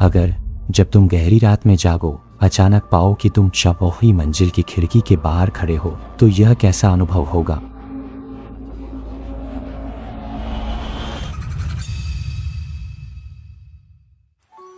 अगर जब तुम गहरी रात में जागो अचानक पाओ कि तुम 6वीं मंजिल की खिड़की के बाहर खड़े हो तो यह कैसा अनुभव होगा।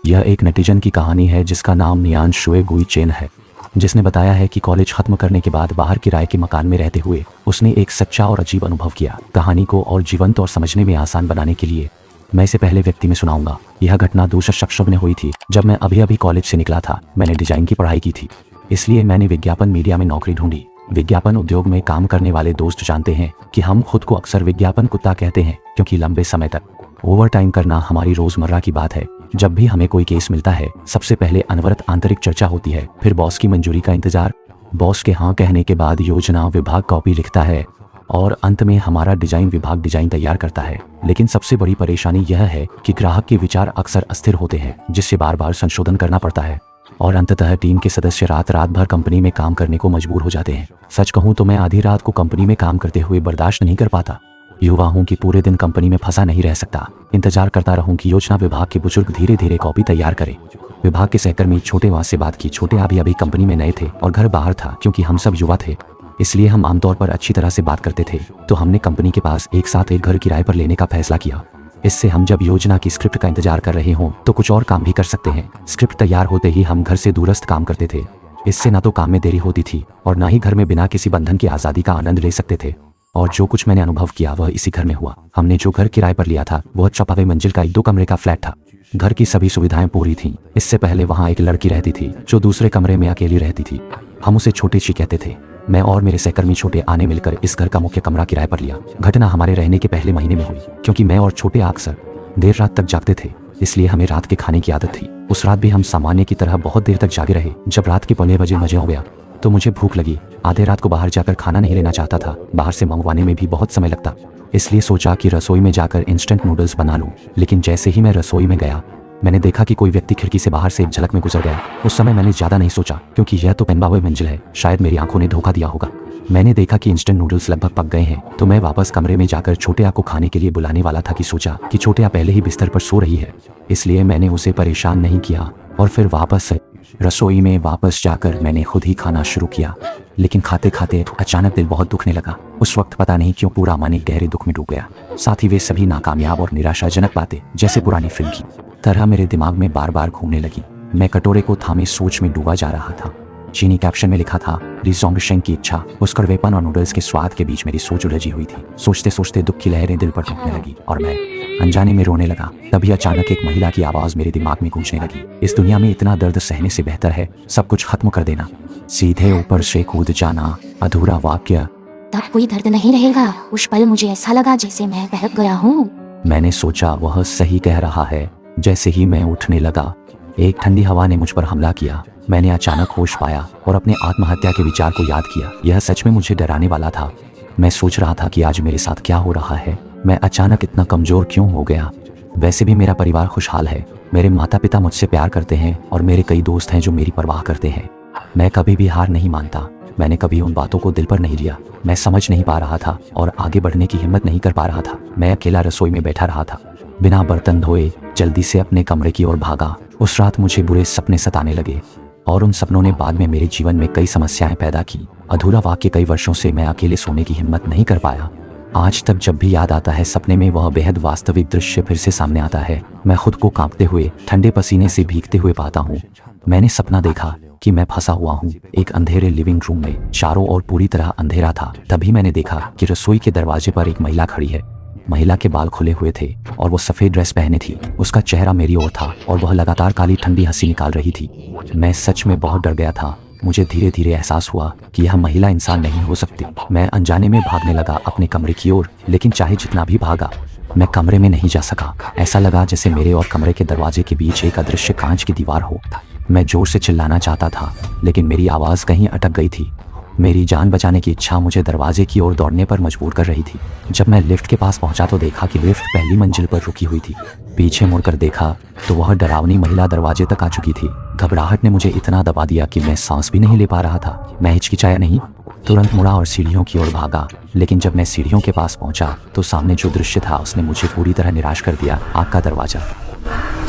यह एक नेटिजन की कहानी है जिसका नाम नियान शुए गुई चेन है, जिसने बताया है कि कॉलेज खत्म करने के बाद बाहर किराए के मकान में रहते हुए उसने एक सच्चा और अजीब अनुभव किया। कहानी को और जीवंत और समझने में आसान बनाने के लिए मैं इसे पहले व्यक्ति में सुनाऊंगा। यह घटना दूसरे शख्स में हुई थी जब मैं अभी कॉलेज से निकला था। मैंने डिजाइन की पढ़ाई की थी, इसलिए मैंने विज्ञापन मीडिया में नौकरी ढूंढी। विज्ञापन उद्योग में काम करने वाले दोस्त जानते हैं कि हम खुद को अक्सर विज्ञापन कुत्ता कहते हैं, क्योंकि लंबे समय तक ओवर टाइम करना हमारी रोजमर्रा की बात है। जब भी हमें कोई केस मिलता है सबसे पहले अनवरत आंतरिक चर्चा होती है, फिर बॉस की मंजूरी का इंतजार, बॉस के हाँ कहने के बाद योजना विभाग कॉपी लिखता है और अंत में हमारा डिजाइन विभाग डिजाइन तैयार करता है। लेकिन सबसे बड़ी परेशानी यह है कि ग्राहक के विचार अक्सर अस्थिर होते हैं, जिससे बार बार संशोधन करना पड़ता है और अंततः टीम के सदस्य रात भर कंपनी में काम करने को मजबूर हो जाते हैं। सच कहूँ तो मैं आधी रात को कंपनी में काम करते हुए बर्दाश्त नहीं कर पाता। युवा हूँ कि पूरे दिन कंपनी में फंसा नहीं रह सकता। इंतजार करता रहूं कि योजना विभाग के बुजुर्ग धीरे धीरे कॉपी तैयार करें। विभाग के सहकर्मी छोटे वहाँ से बात की। छोटे अभी कंपनी में नए थे और घर बाहर था। क्योंकि हम सब युवा थे इसलिए हम आमतौर पर अच्छी तरह से बात करते थे, तो हमने कंपनी के पास एक साथ एक घर किराए पर लेने का फैसला किया। इससे हम जब योजना की स्क्रिप्ट का इंतजार कर रहे हों तो कुछ और काम भी कर सकते हैं। स्क्रिप्ट तैयार होते ही हम घर से दूरस्थ काम करते थे। इससे ना तो काम में देरी होती थी और ना ही घर में बिना किसी बंधन की आज़ादी का आनंद ले सकते थे। और जो कुछ मैंने अनुभव किया वह इसी घर में हुआ। हमने जो घर किराए पर लिया था वह 6वीं मंजिल का 2 कमरे का फ्लैट था। घर की सभी सुविधाएं पूरी थीं। इससे पहले वहां एक लड़की रहती थी जो दूसरे कमरे में अकेली रहती थी। हम उसे छोटी सी कहते थे। मैं और मेरे सहकर्मी छोटे आने मिलकर इस घर का मुख्य कमरा किराए पर लिया। घटना हमारे रहने के पहले महीने में हुई। क्योंकि मैं और छोटे अक्सर देर रात तक जागते थे, इसलिए हमें रात के खाने की आदत थी। उस रात भी हम सामान्य की तरह बहुत देर तक जागे रहे। जब रात के 15 बजे हो गया तो मुझे भूख लगी। आधे रात को बाहर जाकर खाना नहीं लेना चाहता था, बाहर से मंगवाने में भी बहुत समय लगता, इसलिए सोचा कि रसोई में जाकर इंस्टेंट नूडल्स बना लूं। लेकिन जैसे ही मैं रसोई में गया मैंने देखा कि कोई व्यक्ति खिड़की से बाहर से एक झलक में गुजर गया। उस समय मैंने ज्यादा नहीं सोचा, क्योंकि यह तो 15वीं मंजिल है, शायद मेरी आंखों ने धोखा दिया होगा। मैंने देखा कि इंस्टेंट नूडल्स लगभग पक गए हैं, तो मैं वापस कमरे में जाकर छोटे को खाने के लिए बुलाने वाला था कि सोचा कि छोटे पहले ही बिस्तर पर सो रही है, इसलिए मैंने उसे परेशान नहीं किया और फिर वापस रसोई में वापस जाकर मैंने खुद ही खाना शुरू किया। लेकिन खाते खाते अचानक दिल बहुत दुखने लगा। उस वक्त पता नहीं क्यों पूरा मन एक गहरे दुख में डूब गया। साथ ही वे सभी नाकामयाब और निराशाजनक बातें जैसे पुरानी फिल्म की तरह मेरे दिमाग में बार बार घूमने लगी। मैं कटोरे को थामे सोच में डूबा जा रहा था। चीनी कैप्शन में लिखा था रिजॉम्बिशेंग की इच्छा। उस कड़वेपन और नूडल्स के स्वाद के बीच मेरी सोच उलझी हुई थी। सोचते सोचते दुख की लहरें दिल पर टूटने लगी और मैं अनजाने में रोने लगा। तभी अचानक एक महिला की आवाज मेरे दिमाग में गूंजने लगी। इस दुनिया में इतना दर्द सहने से बेहतर है सब कुछ खत्म कर देना, सीधे ऊपर से कूद जाना। अधूरा वाक्य। तब कोई दर्द नहीं रहेगा। उस पल मुझे ऐसा लगा जैसे मैं बहक गया हूँ। मैंने सोचा वह सही कह रहा है। जैसे ही मैं उठने लगा एक ठंडी हवा ने मुझ पर हमला किया। मैंने अचानक होश पाया और अपने आत्महत्या के विचार को याद किया। यह सच में मुझे डराने वाला था। मैं सोच रहा था कि आज मेरे साथ क्या हो रहा है। मैं अचानक इतना कमजोर क्यों हो गया। वैसे भी मेरा परिवार खुशहाल है। मेरे माता पिता मुझसे प्यार करते हैं और मेरे कई दोस्त हैं जो मेरी परवाह करते हैं। मैं कभी भी हार नहीं मानता। मैंने कभी उन बातों को दिल पर नहीं लिया। मैं समझ नहीं पा रहा था और आगे बढ़ने की हिम्मत नहीं कर पा रहा था। मैं अकेला रसोई में बैठा रहा था, बिना बर्तन धोए जल्दी से अपने कमरे की ओर भागा। उस रात मुझे बुरे सपने सताने लगे और उन सपनों ने बाद में मेरे जीवन में कई समस्याएं पैदा की। अधूरा वाक्य। कई वर्षों से मैं अकेले सोने की हिम्मत नहीं कर पाया। आज तक जब भी याद आता है सपने में वह बेहद वास्तविक दृश्य फिर से सामने आता है। मैं खुद को कांपते हुए ठंडे पसीने से भीगते हुए पाता हूँ। मैंने सपना देखा कि मैं फंसा हुआ हूँ एक अंधेरे लिविंग रूम में। चारों ओर पूरी तरह अंधेरा था। तभी मैंने देखा कि रसोई के दरवाजे पर एक महिला खड़ी है। महिला के बाल खुले हुए थे और वो सफेद ड्रेस पहने थी। उसका चेहरा मेरी ओर था और वह लगातार काली ठंडी हंसी निकाल रही थी। मैं सच में बहुत डर गया था। मुझे धीरे धीरे एहसास हुआ कि यह महिला इंसान नहीं हो सकती। मैं अनजाने में भागने लगा अपने कमरे की ओर, लेकिन चाहे जितना भी भागा मैं कमरे में नहीं जा सका। ऐसा लगा जैसे मेरे और कमरे के दरवाजे के बीच एक अदृश्य कांच की दीवार हो। मैं जोर से चिल्लाना चाहता था लेकिन मेरी आवाज़ कहीं अटक गई थी। मेरी जान बचाने की इच्छा मुझे दरवाजे की ओर दौड़ने पर मजबूर कर रही थी। जब मैं लिफ्ट के पास पहुंचा तो देखा कि लिफ्ट पहली मंजिल पर रुकी हुई थी। पीछे मुड़कर देखा तो वह डरावनी महिला दरवाजे तक आ चुकी थी। घबराहट ने मुझे इतना दबा दिया कि मैं सांस भी नहीं ले पा रहा था। मैं हिचकिचाया नहीं, तुरंत मुड़ा और सीढ़ियों की ओर भागा। लेकिन जब मैं सीढ़ियों के पास पहुंचा तो सामने जो दृश्य था उसने मुझे पूरी तरह निराश कर दिया। आग का दरवाजा।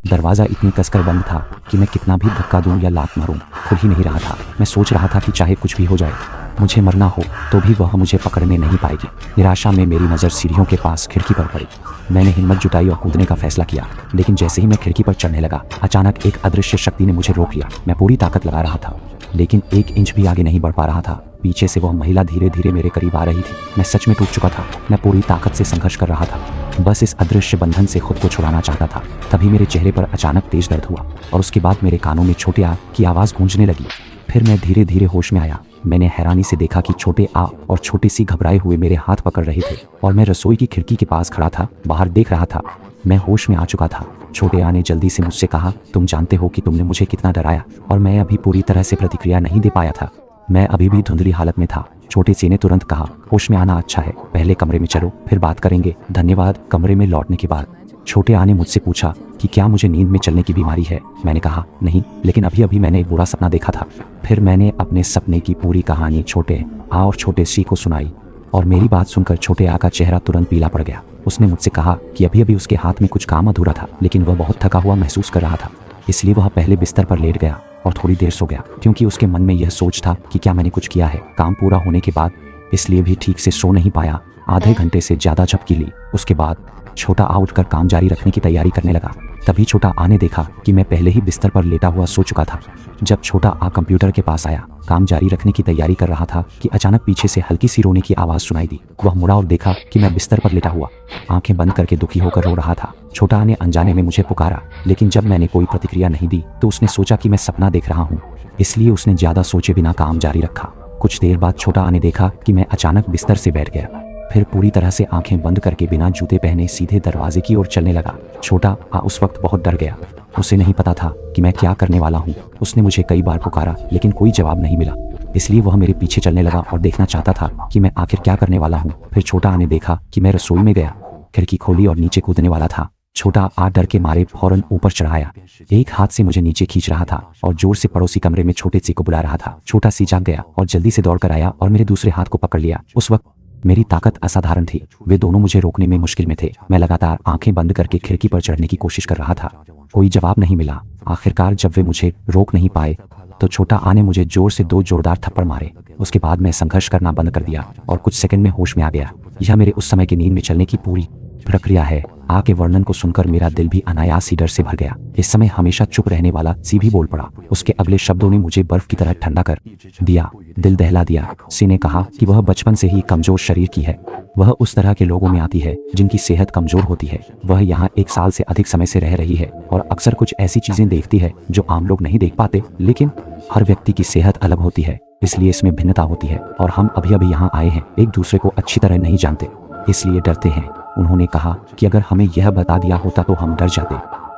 दरवाज़ा इतनी कसकर बंद था कि मैं कितना भी धक्का दूं या लात मारूं खुल ही नहीं रहा था। मैं सोच रहा था कि चाहे कुछ भी हो जाए, मुझे मरना हो तो भी वह मुझे पकड़ने नहीं पाएगी। निराशा में मेरी नज़र सीढ़ियों के पास खिड़की पर पड़ी। मैंने हिम्मत जुटाई और कूदने का फैसला किया, लेकिन जैसे ही मैं खिड़की पर चढ़ने लगा, अचानक एक अदृश्य शक्ति ने मुझे रोक लिया। मैं पूरी ताकत लगा रहा था, लेकिन 1 इंच भी आगे नहीं बढ़ पा रहा था। पीछे से वह महिला धीरे धीरे मेरे करीब आ रही थी। मैं सच में टूट चुका था। मैं पूरी ताकत से संघर्ष कर रहा था, बस इस अदृश्य बंधन से खुद को छुड़ाना चाहता था। तभी मेरे चेहरे पर अचानक तेज दर्द हुआ और उसके बाद मेरे कानों में छोटे आ की आवाज़ गूंजने लगी। फिर मैं धीरे धीरे होश में आया। मैंने हैरानी से देखा कि छोटे आ और छोटी सी घबराए हुए मेरे हाथ पकड़ रहे थे और मैं रसोई की खिड़की के पास खड़ा था, बाहर देख रहा था। मैं होश में आ चुका था। छोटे आ ने जल्दी से मुझसे कहा, तुम जानते हो कि तुमने मुझे कितना डराया? और मैं अभी पूरी तरह से प्रतिक्रिया नहीं दे पाया था। मैं अभी भी धुंधली हालत में था। छोटे सी ने तुरंत कहा, होश में आना अच्छा है, पहले कमरे में चलो, फिर बात करेंगे। धन्यवाद। कमरे में लौटने के बाद छोटे आ ने मुझसे पूछा कि क्या मुझे नींद में चलने की बीमारी है। मैंने कहा नहीं, लेकिन अभी अभी मैंने एक बुरा सपना देखा था। फिर मैंने अपने सपने की पूरी कहानी छोटे आ और छोटे सी को सुनाई और मेरी बात सुनकर छोटे आ का चेहरा तुरंत पीला पड़ गया। उसने मुझसे कहा कि अभी अभी उसके हाथ में कुछ काम अधूरा था, लेकिन वह बहुत थका हुआ महसूस कर रहा था, इसलिए वह पहले बिस्तर पर लेट गया और थोड़ी देर सो गया, क्योंकि उसके मन में यह सोच था कि क्या मैंने कुछ किया है। काम पूरा होने के बाद इसलिए भी ठीक से सो नहीं पाया। आधे घंटे से ज़्यादा झपकी ली। उसके बाद छोटा आ उठकर काम जारी रखने की तैयारी करने लगा। तभी छोटा आ ने देखा कि मैं पहले ही बिस्तर पर लेटा हुआ सो चुका था। जब छोटा आ कंप्यूटर के पास आया, काम जारी रखने की तैयारी कर रहा था कि अचानक पीछे से हल्की सी रोने की आवाज़ सुनाई दी। वह मुड़ा और देखा कि मैं बिस्तर पर लेटा हुआ आंखें बंद करके दुखी होकर रो रहा था। छोटा आ ने अनजाने में मुझे पुकारा, लेकिन जब मैंने कोई प्रतिक्रिया नहीं दी तो उसने सोचा कि मैं सपना देख रहा हूँ, इसलिए उसने ज़्यादा सोचे बिना काम जारी रखा। कुछ देर बाद छोटा आ ने देखा कि मैं अचानक बिस्तर से बैठ गया, फिर पूरी तरह से आंखें बंद करके बिना जूते पहने सीधे दरवाजे की ओर चलने लगा। छोटा आ उस वक्त बहुत डर गया। उसे नहीं पता था कि मैं क्या करने वाला हूँ। उसने मुझे कई बार पुकारा, लेकिन कोई जवाब नहीं मिला, इसलिए वह मेरे पीछे चलने लगा और देखना चाहता था कि मैं आखिर क्या करने वाला हूँ। फिर छोटा आ ने देखा कि मैं रसोई में गया, खिड़की खोली और नीचे कूदने वाला था। छोटा आ डर के मारे फौरन ऊपर चढ़ाया, एक हाथ से मुझे नीचे खींच रहा था और जोर से पड़ोसी कमरे में छोटे सी को बुला रहा था। छोटा सी जाग गया और जल्दी से दौड़ कर आया और मेरे दूसरे हाथ को पकड़ लिया। उस वक्त मेरी ताकत असाधारण थी। वे दोनों मुझे रोकने में मुश्किल में थे। मैं लगातार आंखें बंद करके खिड़की पर चढ़ने की कोशिश कर रहा था। कोई जवाब नहीं मिला। आखिरकार जब वे मुझे रोक नहीं पाए तो छोटा आ ने मुझे जोर से 2 जोरदार थप्पड़ मारे। उसके बाद मैं संघर्ष करना बंद कर दिया और कुछ सेकंड में होश में आ गया। यह मेरे उस समय की नींद में चलने की पूरी प्रक्रिया है। आ के वर्णन को सुनकर मेरा दिल भी अनायास ही डर से भर गया। इस समय हमेशा चुप रहने वाला सी भी बोल पड़ा। उसके अगले शब्दों ने मुझे बर्फ की तरह ठंडा कर दिया, दिल दहला दिया। सी ने कहा कि वह बचपन से ही कमजोर शरीर की है। वह उस तरह के लोगों में आती है जिनकी सेहत कमजोर होती है। वह यहाँ 1 साल से अधिक समय से रह रही है और अक्सर कुछ ऐसी चीजें देखती है जो आम लोग नहीं देख पाते, लेकिन हर व्यक्ति की सेहत अलग होती है, इसलिए इसमें भिन्नता होती है। और हम अभी अभी यहाँ आए हैं, एक दूसरे को अच्छी तरह नहीं जानते, इसलिए डरते हैं। उन्होंने कहा कि अगर हमें यह बता दिया होता तो हम डर जाते,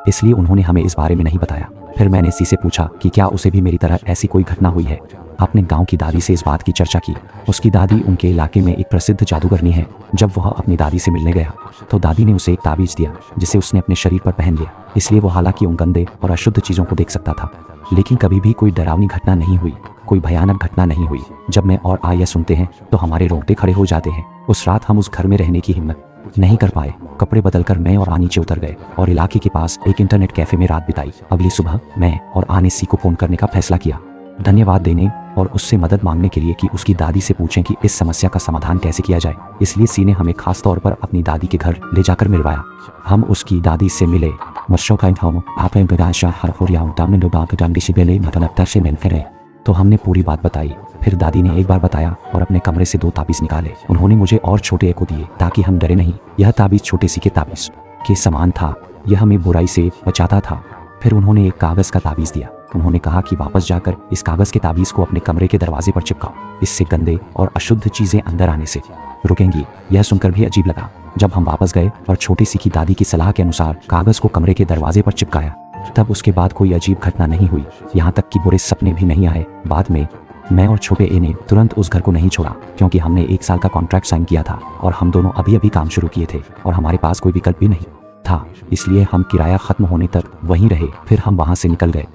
इसलिए उन्होंने हमें इस बारे में नहीं बताया। फिर मैंने सी से पूछा कि क्या उसे भी मेरी तरह ऐसी कोई घटना हुई है। अपने गांव की दादी से इस बात की चर्चा की। उसकी दादी उनके इलाके में एक प्रसिद्ध जादूगरनी है। जब वह अपनी दादी से मिलने गया तो दादी ने उसे एक ताबीज दिया जिसे उसने अपने शरीर पर पहन लिया। इसलिए वो हालांकि उन गंदे और अशुद्ध चीज़ों को देख सकता था, लेकिन कभी भी कोई डरावनी घटना नहीं हुई, कोई भयानक घटना नहीं हुई। जब मैं और आया सुनते हैं तो हमारे रोंगटे खड़े हो जाते हैं। उस रात हम उस घर में रहने की हिम्मत नहीं कर पाए। कपड़े बदलकर मैं और आ नीचे उतर गए और इलाके के पास एक इंटरनेट कैफे में रात बिताई। अगली सुबह मैं और आ ने सी को फोन करने का फैसला किया, धन्यवाद देने और उससे मदद मांगने के लिए कि उसकी दादी से पूछें कि इस समस्या का समाधान कैसे किया जाए। इसलिए सी ने हमें खास तौर पर अपनी दादी के घर ले जाकर मिलवाया। हम उसकी दादी से मिले। तो हमने पूरी बात बताई। फिर दादी ने एक बार बताया और अपने कमरे से 2 ताबीज निकाले। उन्होंने मुझे और छोटे को दिए ताकि हम डरे नहीं। यह ताबीज छोटे सी के ताबीज के समान था। यह हमें बुराई से बचाता था। फिर उन्होंने एक कागज का ताबीज दिया। उन्होंने कहा कि वापस जाकर इस कागज के ताबीज को अपने कमरे के दरवाजे पर चिपकाओ, इससे गंदे और अशुद्ध चीजें अंदर आने से रुकेंगी। यह सुनकर भी अजीब लगा। जब हम वापस गए और छोटी सी की दादी की सलाह के अनुसार कागज को कमरे के दरवाजे पर चिपकाया, तब उसके बाद कोई अजीब घटना नहीं हुई, यहाँ तक कि बुरे सपने भी नहीं आए। बाद में मैं और छोटे ए ने तुरंत उस घर को नहीं छोड़ा, क्योंकि हमने 1 साल का कॉन्ट्रैक्ट साइन किया था और हम दोनों अभी अभी काम शुरू किए थे और हमारे पास कोई विकल्प भी नहीं था। इसलिए हम किराया खत्म होने तक वहीं रहे। फिर हम वहाँ से निकल गए।